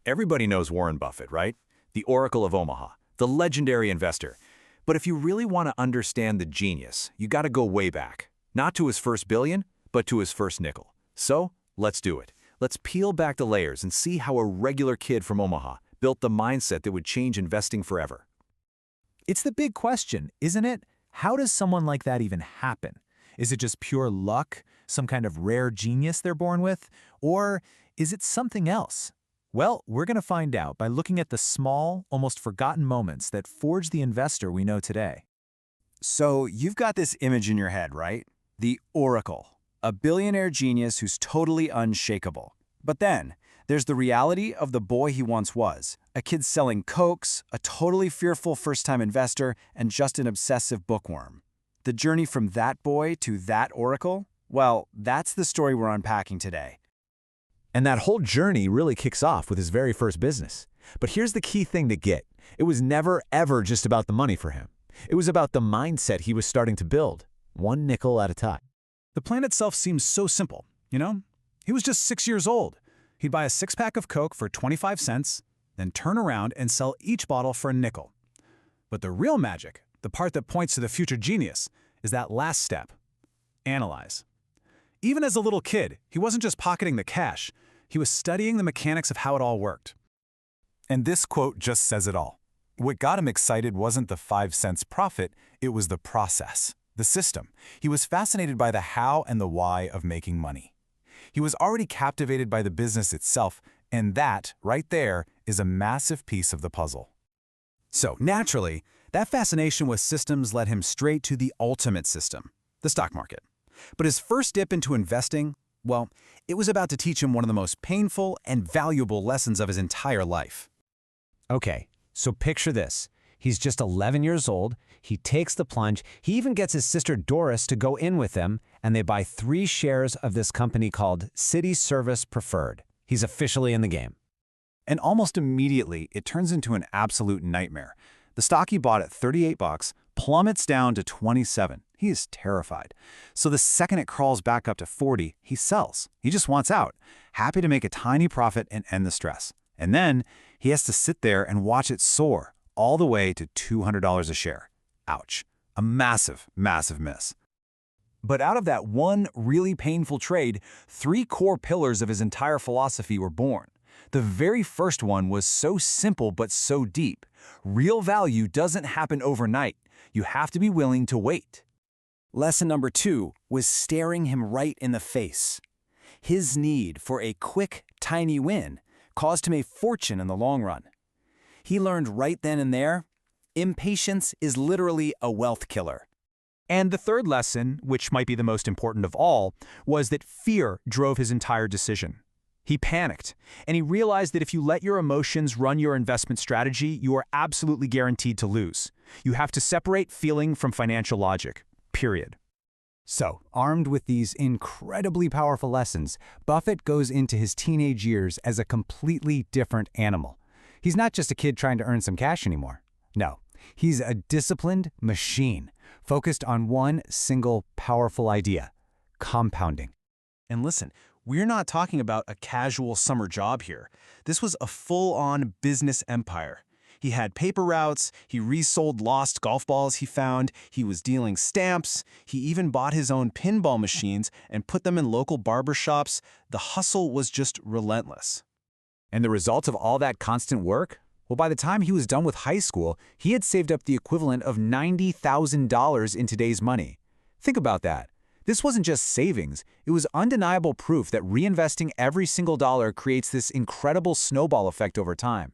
Everybody knows Warren Buffett, right? The Oracle of Omaha, the legendary investor. But if you really want to understand the genius, you got to go way back. Not to his first billion, but to his first nickel. So, let's do it. Let's peel back the layers and see how a regular kid from Omaha built the mindset that would change investing forever. It's the big question, isn't it? How does someone like that even happen? Is it just pure luck, some kind of rare genius they're born with? Or is it something else? Well, we're going to find out by looking at the small, almost forgotten moments that forge the investor we know today. So you've got this image in your head, right? The Oracle, a billionaire genius who's totally unshakable. But then, there's the reality of the boy he once was, a kid selling cokes, a totally fearful first-time investor, and just an obsessive bookworm. The journey from that boy to that Oracle? Well, that's the story we're unpacking today. And that whole journey really kicks off with his very first business. But here's the key thing to get. It was never, ever just about the money for him. It was about the mindset he was starting to build, one nickel at a time. The plan itself seems so simple, you know? He was just 6 years old. He'd buy a six-pack of Coke for 25 cents, then turn around and sell each bottle for a nickel. But the real magic, the part that points to the future genius, is that last step: analyze. Even as a little kid, he wasn't just pocketing the cash. He was studying the mechanics of how it all worked. And this quote just says it all. What got him excited wasn't the 5 cents profit, it was the process, the system. He was fascinated by the how and the why of making money. He was already captivated by the business itself, and that, right there, is a massive piece of the puzzle. So, naturally, that fascination with systems led him straight to the ultimate system, the stock market. But his first dip into investing, well, it was about to teach him one of the most painful and valuable lessons of his entire life. Okay, so picture this. He's just 11 years old, he takes the plunge, he even gets his sister Doris to go in with him, and they buy 3 shares of this company called City Service Preferred. He's officially in the game. And almost immediately, it turns into an absolute nightmare. The stock he bought at $38 plummets down to 27. He is terrified. So the second it crawls back up to 40, he sells. He just wants out, happy to make a tiny profit and end the stress. And then he has to sit there and watch it soar all the way to $200 a share. Ouch. A massive, massive miss. But out of that one really painful trade, 3 core pillars of his entire philosophy were born. The very first one was so simple but so deep. Real value doesn't happen overnight. You have to be willing to wait. Lesson number 2 was staring him right in the face. His need for a quick, tiny win caused him a fortune in the long run. He learned right then and there, impatience is literally a wealth killer. And the third lesson, which might be the most important of all, was that fear drove his entire decision. He panicked, and he realized that if you let your emotions run your investment strategy, you are absolutely guaranteed to lose. You have to separate feeling from financial logic, period. So, armed with these incredibly powerful lessons, Buffett goes into his teenage years as a completely different animal. He's not just a kid trying to earn some cash anymore. No, he's a disciplined machine, focused on one single powerful idea: compounding. And listen, we're not talking about a casual summer job here. This was a full-on business empire. He had paper routes, he resold lost golf balls he found, he was dealing stamps, he even bought his own pinball machines and put them in local barber shops. The hustle was just relentless. And the result of all that constant work? Well, by the time he was done with high school, he had saved up the equivalent of $90,000 in today's money. Think about that. This wasn't just savings, it was undeniable proof that reinvesting every single dollar creates this incredible snowball effect over time.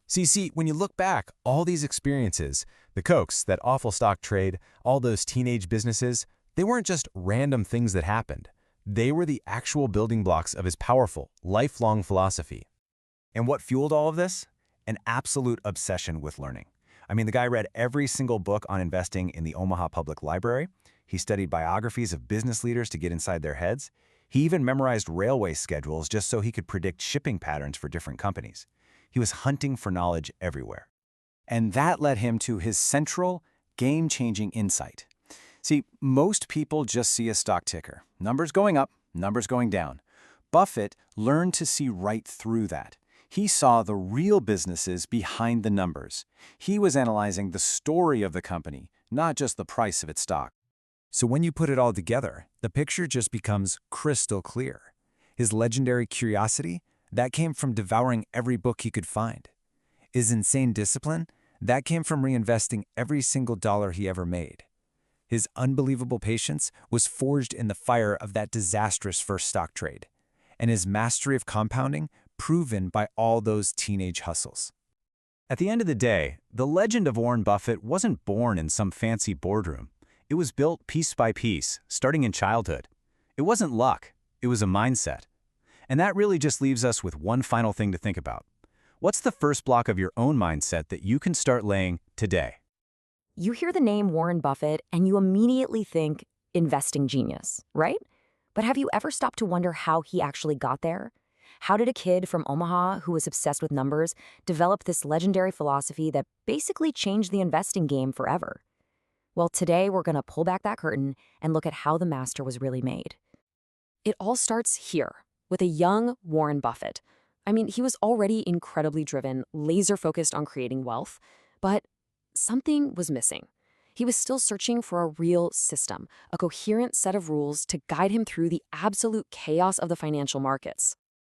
So you see, when you look back, all these experiences, the Cokes, that awful stock trade, all those teenage businesses, they weren't just random things that happened. They were the actual building blocks of his powerful, lifelong philosophy. And what fueled all of this? An absolute obsession with learning. I mean, the guy read every single book on investing in the Omaha Public Library. He studied biographies of business leaders to get inside their heads. He even memorized railway schedules just so he could predict shipping patterns for different companies. He was hunting for knowledge everywhere. And that led him to his central, game-changing insight. See, most people just see a stock ticker. Numbers going up, numbers going down. Buffett learned to see right through that. He saw the real businesses behind the numbers. He was analyzing the story of the company, not just the price of its stock. So when you put it all together, the picture just becomes crystal clear. His legendary curiosity, that came from devouring every book he could find. His insane discipline, that came from reinvesting every single dollar he ever made. His unbelievable patience was forged in the fire of that disastrous first stock trade. And his mastery of compounding, proven by all those teenage hustles. At the end of the day, the legend of Warren Buffett wasn't born in some fancy boardroom. It was built piece by piece, starting in childhood. It wasn't luck, it was a mindset. And that really just leaves us with one final thing to think about. What's the first block of your own mindset that you can start laying today? You hear the name Warren Buffett and you immediately think investing genius, right? But have you ever stopped to wonder how he actually got there? How did a kid from Omaha who was obsessed with numbers develop this legendary philosophy that basically changed the investing game forever? Well, today we're going to pull back that curtain and look at how the master was really made. It all starts here, with a young Warren Buffett. I mean, he was already incredibly driven, laser-focused on creating wealth, but something was missing. He was still searching for a real system, a coherent set of rules to guide him through the absolute chaos of the financial markets.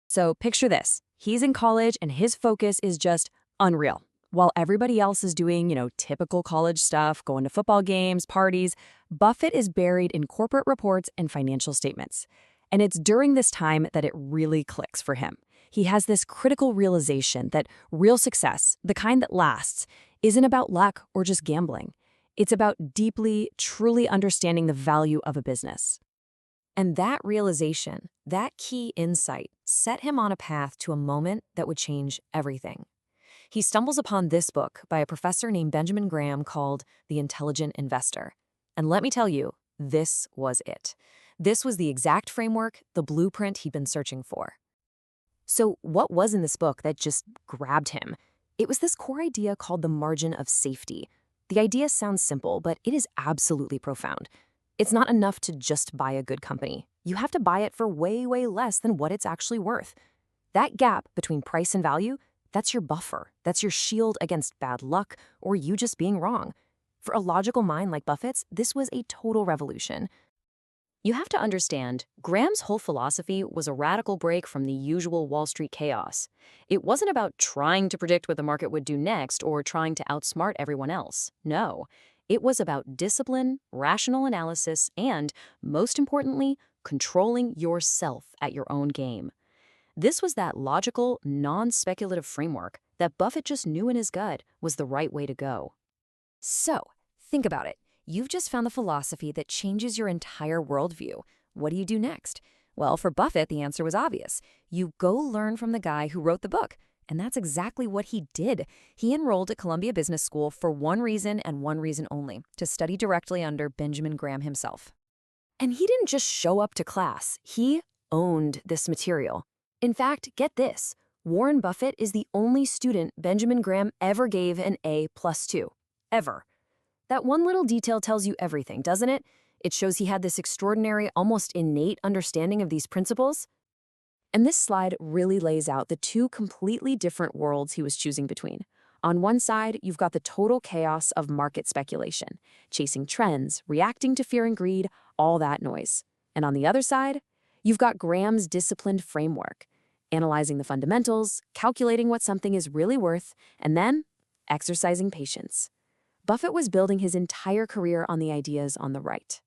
So picture this. He's in college and his focus is just unreal. While everybody else is doing, typical college stuff, going to football games, parties, Buffett is buried in corporate reports and financial statements. And it's during this time that it really clicks for him. He has this critical realization that real success, the kind that lasts, isn't about luck or just gambling. It's about deeply, truly understanding the value of a business. And that realization, that key insight, set him on a path to a moment that would change everything. He stumbles upon this book by a professor named Benjamin Graham called The Intelligent Investor. And let me tell you, this was it. This was the exact framework, the blueprint he'd been searching for. So what was in this book that just grabbed him? It was this core idea called the margin of safety. The idea sounds simple, but it is absolutely profound. It's not enough to just buy a good company. You have to buy it for way, way less than what it's actually worth. That gap between price and value, that's your buffer. That's your shield against bad luck or you just being wrong. For a logical mind like Buffett's, this was a total revolution. You have to understand, Graham's whole philosophy was a radical break from the usual Wall Street chaos. It wasn't about trying to predict what the market would do next or trying to outsmart everyone else. No, it was about discipline, rational analysis, and, most importantly, controlling yourself at your own game. This was that logical, non-speculative framework that Buffett just knew in his gut was the right way to go. So, think about it. You've just found the philosophy that changes your entire worldview. What do you do next? Well, for Buffett, the answer was obvious. You go learn from the guy who wrote the book. And that's exactly what he did. He enrolled at Columbia Business School for one reason and one reason only, to study directly under Benjamin Graham himself. And he didn't just show up to class. He owned this material. In fact, get this. Warren Buffett is the only student Benjamin Graham ever gave an A+2. Ever. That one little detail tells you everything, doesn't it? It shows he had this extraordinary, almost innate understanding of these principles. And this slide really lays out the two completely different worlds he was choosing between. On one side, you've got the total chaos of market speculation, chasing trends, reacting to fear and greed, all that noise. And on the other side, you've got Graham's disciplined framework, analyzing the fundamentals, calculating what something is really worth, and then exercising patience. Buffett was building his entire career on the ideas on the right.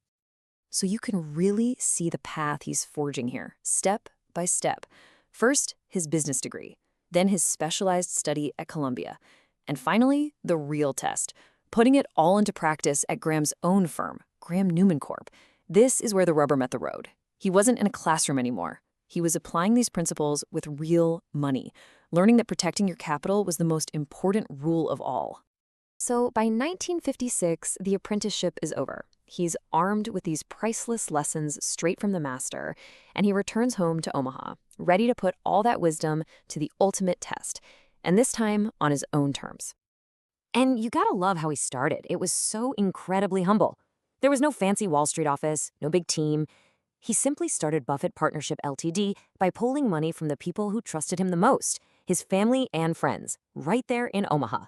So you can really see the path he's forging here, step by step. First, his business degree, then his specialized study at Columbia, and finally, the real test, putting it all into practice at Graham's own firm, Graham Newman Corp. This is where the rubber met the road. He wasn't in a classroom anymore. He was applying these principles with real money, learning that protecting your capital was the most important rule of all. So by 1956, the apprenticeship is over. He's armed with these priceless lessons straight from the master, and he returns home to Omaha, ready to put all that wisdom to the ultimate test, and this time on his own terms. And you gotta love how he started. It was so incredibly humble. There was no fancy Wall Street office, no big team. He simply started Buffett Partnership Ltd. by pulling money from the people who trusted him the most. his family and friends, right there in Omaha.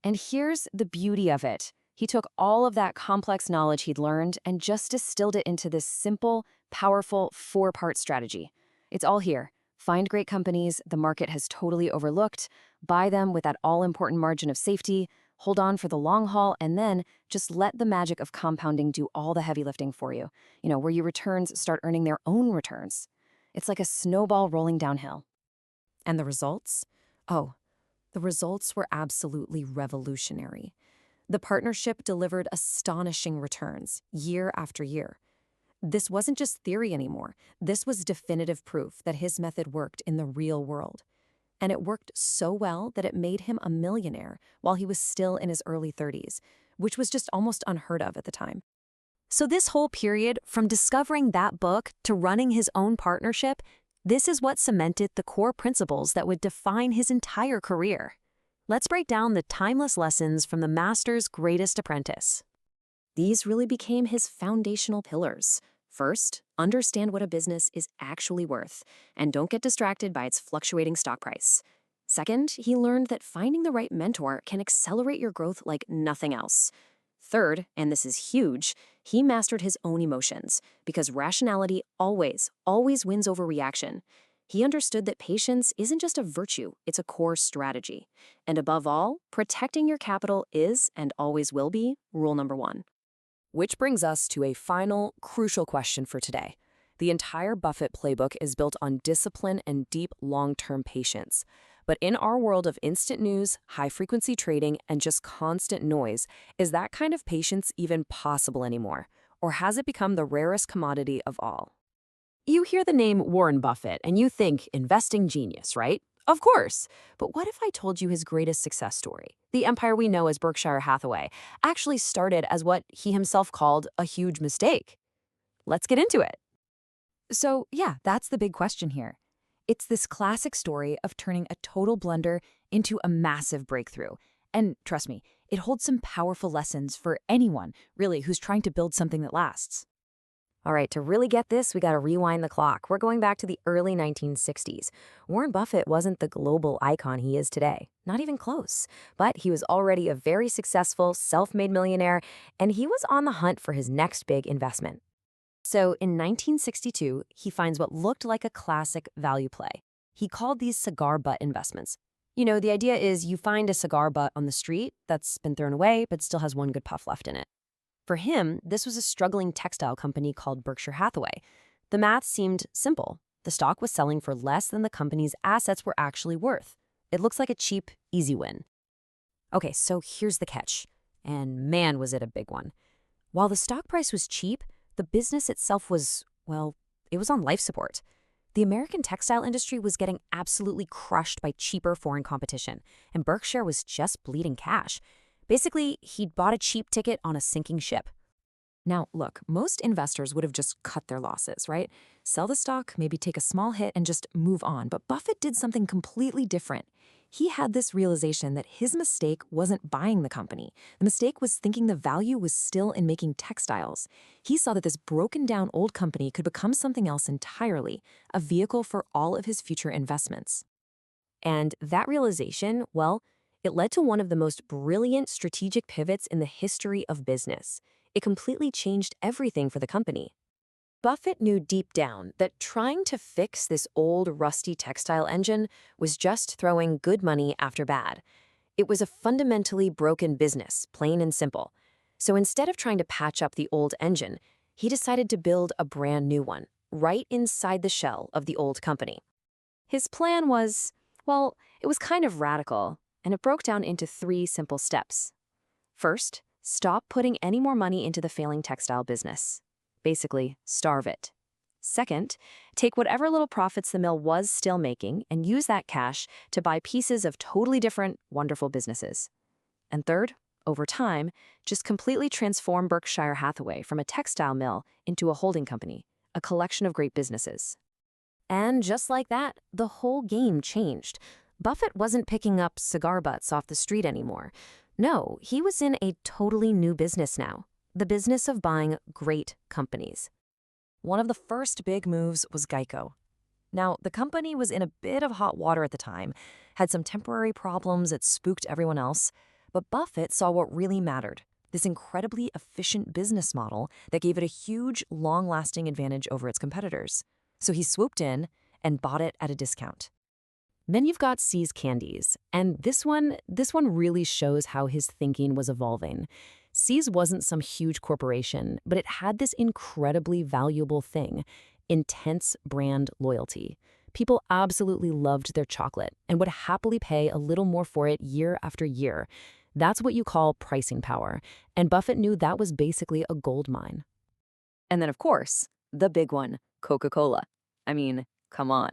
And here's the beauty of it. He took all of that complex knowledge he'd learned and just distilled it into this simple, powerful 4-part strategy. It's all here. Find great companies the market has totally overlooked, buy them with that all-important margin of safety, hold on for the long haul, and then just let the magic of compounding do all the heavy lifting for you, where your returns start earning their own returns. It's like a snowball rolling downhill. And the results? Oh, the results were absolutely revolutionary. The partnership delivered astonishing returns year after year. This wasn't just theory anymore. This was definitive proof that his method worked in the real world. And it worked so well that it made him a millionaire while he was still in his early 30s, which was just almost unheard of at the time. So this whole period, from discovering that book to running his own partnership, this is what cemented the core principles that would define his entire career. Let's break down the timeless lessons from the master's greatest apprentice. These really became his foundational pillars. First, understand what a business is actually worth, and don't get distracted by its fluctuating stock price. Second, he learned that finding the right mentor can accelerate your growth like nothing else. Third, and this is huge, he mastered his own emotions, because rationality always wins over reaction. He understood that patience isn't just a virtue, it's a core strategy. And above all, protecting your capital is, and always will be, rule number 1. Which brings us to a final, crucial question for today. The entire Buffett playbook is built on discipline and deep, long-term patience. But in our world of instant news, high-frequency trading, and just constant noise, is that kind of patience even possible anymore? Or has it become the rarest commodity of all? You hear the name Warren Buffett and you think investing genius, right? Of course. But what if I told you his greatest success story? The empire we know as Berkshire Hathaway actually started as what he himself called a huge mistake. Let's get into it. So yeah, that's the big question here. It's this classic story of turning a total blunder into a massive breakthrough. And trust me, it holds some powerful lessons for anyone, really, who's trying to build something that lasts. All right, to really get this, we got to rewind the clock. We're going back to the early 1960s. Warren Buffett wasn't the global icon he is today, not even close. But he was already a very successful, self-made millionaire, and he was on the hunt for his next big investment. So in 1962, he finds what looked like a classic value play. He called these cigar butt investments. The idea is you find a cigar butt on the street that's been thrown away, but still has one good puff left in it. For him, this was a struggling textile company called Berkshire Hathaway. The math seemed simple. The stock was selling for less than the company's assets were actually worth. It looks like a cheap, easy win. Okay, so here's the catch. And man, was it a big one. While the stock price was cheap, the business itself was, well, it was on life support. The American textile industry was getting absolutely crushed by cheaper foreign competition, and Berkshire was just bleeding cash. Basically, he'd bought a cheap ticket on a sinking ship. Now, look, most investors would have just cut their losses, right? Sell the stock, maybe take a small hit, and just move on. But Buffett did something completely different. He had this realization that his mistake wasn't buying the company. The mistake was thinking the value was still in making textiles. He saw that this broken-down old company could become something else entirely, a vehicle for all of his future investments. And that realization, well, it led to one of the most brilliant strategic pivots in the history of business. It completely changed everything for the company. Buffett knew deep down that trying to fix this old, rusty textile engine was just throwing good money after bad. It was a fundamentally broken business, plain and simple. So instead of trying to patch up the old engine, he decided to build a brand new one, right inside the shell of the old company. His plan was, well, it was kind of radical, and it broke down into 3 simple steps. First, stop putting any more money into the failing textile business. Basically, starve it. Second, take whatever little profits the mill was still making and use that cash to buy pieces of totally different, wonderful businesses. And third, over time, just completely transform Berkshire Hathaway from a textile mill into a holding company, a collection of great businesses. And just like that, the whole game changed. Buffett wasn't picking up cigar butts off the street anymore. No, he was in a totally new business now, the business of buying great companies. One of the first big moves was Geico. Now, the company was in a bit of hot water at the time, had some temporary problems that spooked everyone else, but Buffett saw what really mattered, this incredibly efficient business model that gave it a huge, long-lasting advantage over its competitors. So he swooped in and bought it at a discount. Then you've got See's Candies, and this one really shows how his thinking was evolving. See's wasn't some huge corporation, but it had this incredibly valuable thing: intense brand loyalty. People absolutely loved their chocolate and would happily pay a little more for it year after year. That's what you call pricing power, and Buffett knew that was basically a gold mine. And then, of course, the big one, Coca-Cola. I mean, come on.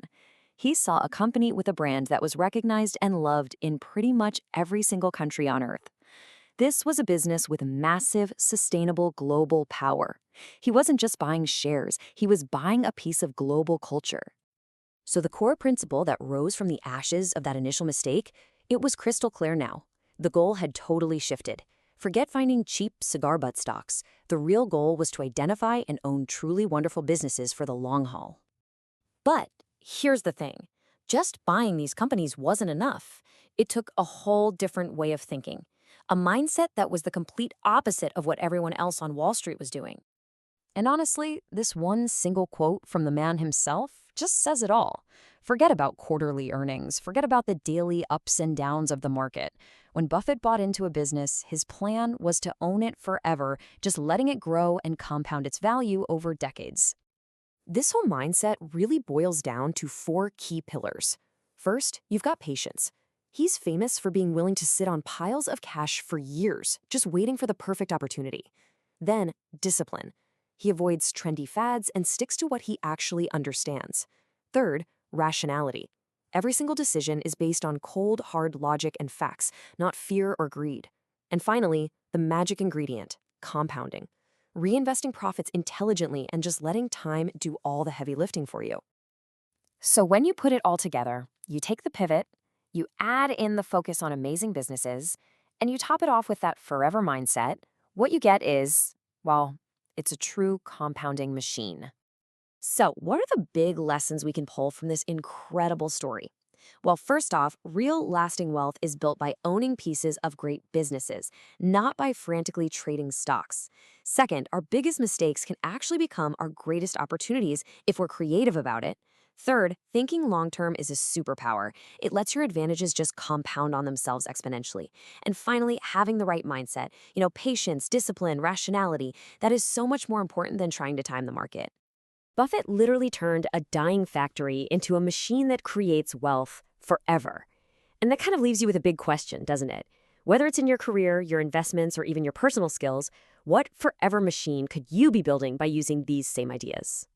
He saw a company with a brand that was recognized and loved in pretty much every single country on Earth. This was a business with massive, sustainable global power. He wasn't just buying shares, he was buying a piece of global culture. So the core principle that rose from the ashes of that initial mistake, it was crystal clear now. The goal had totally shifted. Forget finding cheap cigar butt stocks. The real goal was to identify and own truly wonderful businesses for the long haul. But here's the thing. Just buying these companies wasn't enough. It took a whole different way of thinking. A mindset that was the complete opposite of what everyone else on Wall Street was doing. And honestly, this one single quote from the man himself just says it all. Forget about quarterly earnings. Forget about the daily ups and downs of the market. When Buffett bought into a business, his plan was to own it forever, just letting it grow and compound its value over decades. This whole mindset really boils down to 4 key pillars. First, you've got patience. He's famous for being willing to sit on piles of cash for years, just waiting for the perfect opportunity. Then, discipline. He avoids trendy fads and sticks to what he actually understands. Third, rationality. Every single decision is based on cold, hard logic and facts, not fear or greed. And finally, the magic ingredient, compounding. Reinvesting profits intelligently and just letting time do all the heavy lifting for you. So when you put it all together, you take the pivot, you add in the focus on amazing businesses, and you top it off with that forever mindset, what you get is, well, it's a true compounding machine. So what are the big lessons we can pull from this incredible story? Well, first off, real lasting wealth is built by owning pieces of great businesses, not by frantically trading stocks. Second, our biggest mistakes can actually become our greatest opportunities if we're creative about it. Third, thinking long-term is a superpower. It lets your advantages just compound on themselves exponentially. And finally, having the right mindset, patience, discipline, rationality, that is so much more important than trying to time the market. Buffett literally turned a dying factory into a machine that creates wealth forever. And that kind of leaves you with a big question, doesn't it? Whether it's in your career, your investments, or even your personal skills, what forever machine could you be building by using these same ideas?